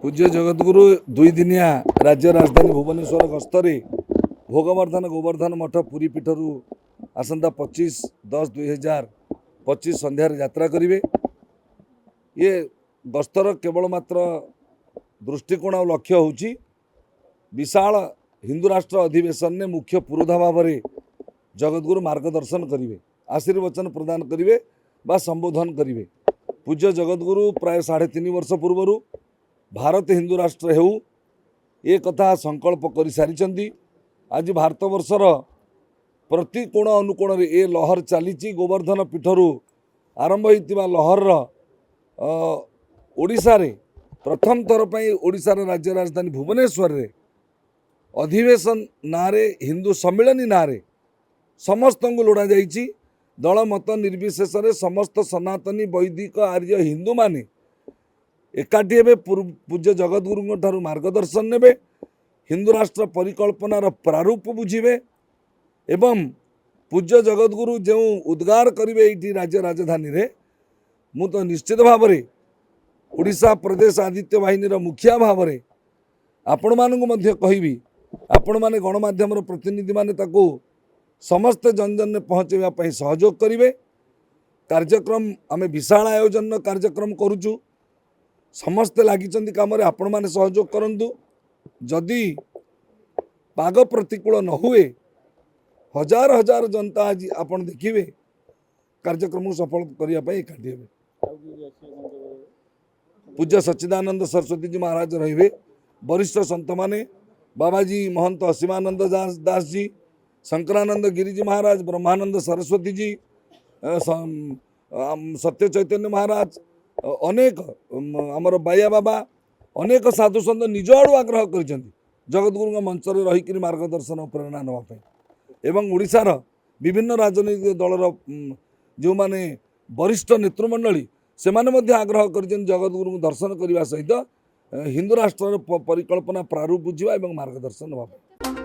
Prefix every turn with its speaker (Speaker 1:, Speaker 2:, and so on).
Speaker 1: पूज्य जगतगुरु दुई दिनिया राज्य राजधानी भुवनेश्वर गस्तर भोगवर्धन गोवर्धन मठ पुरी पीठरू आसंता 25/10/2025 संध्यार यात्रा करेंगे। ये गस्तर केवल मात्र दृष्टिकोण और लक्ष्य होची विशाल हिंदू राष्ट्र अधिवेशन ने मुख्य पुरोधा भाव में जगतगुरु मार्गदर्शन करेंगे, आशीर्वचन प्रदान करेंगे बा संबोधन करेंगे। पूज्य जगतगुरु प्राय 3.5 वर्ष पूर्व भारत हिंदू राष्ट्र हेउ ए कथा संकल्प कर सारी। आज भारत वर्षर प्रति कोण अनुकोण ए लहर चली गोवर्धन पीठरू आरंभ होता लहर ओडिशा रे प्रथम थर पर ओडिशार राज्य राजधानी भुवनेश्वर रे अधिवेशन नारे हिंदू सम्मिलनी नारे समस्त लोड़ा जाइए। दल मत निर्विशेष समस्त सनातनी वैदिक आर्य हिंदू माने एकाठी हे पूज्य जगतगुरु ठारू मार्गदर्शन ने हिंदू राष्ट्र परिकल्पनार प्रारूप बुझे एवं पूज्य जगतगुरु जो उद्गार करेंगे ये राज्य राजधानी रे मु तो निश्चित भाव में ओडिशा प्रदेश आदित्य बाहिनी मुखिया भाव में आपण मानू कहबी आपण माने गणमाध्यम प्रतिनिधि माने ताको समस्त जन जन पहुँचापी सहयोग करेंगे। कार्यक्रम आम विशाल आयोजन कार्यक्रम करुचु समस्ते लगी कम आपण मैंने सहयोग करंतु। जदि पाग प्रतिकूल न हुए हजार हजार जनता आज आपण देखिए कार्यक्रम सफल करने एकाठी हे। पूज्य सच्चिदानंद सरस्वती जी महाराज रे वरिष्ठ संत माने बाबाजी महंत असीमानंद दास जी, शंकरानंद गिरिजी महाराज, ब्रह्मानंद सरस्वती जी, सत्य चैतन्य महाराज, अनेक आमर बाया बाबा अनेक साधु सन्त निज आड़ू आग्रह कर जगतगुरु मंच रहीकि मार्गदर्शन और प्रेरणा नापी एवं ओडिशार विभिन्न राजनैतिक दलर जो माने वरिष्ठ नेतृमंडली से माने आग्रह कर जगतगुरु दर्शन करने सहित हिंदू राष्ट्र परिकल्पना प्रारूप बुझा और मार्गदर्शन नापी।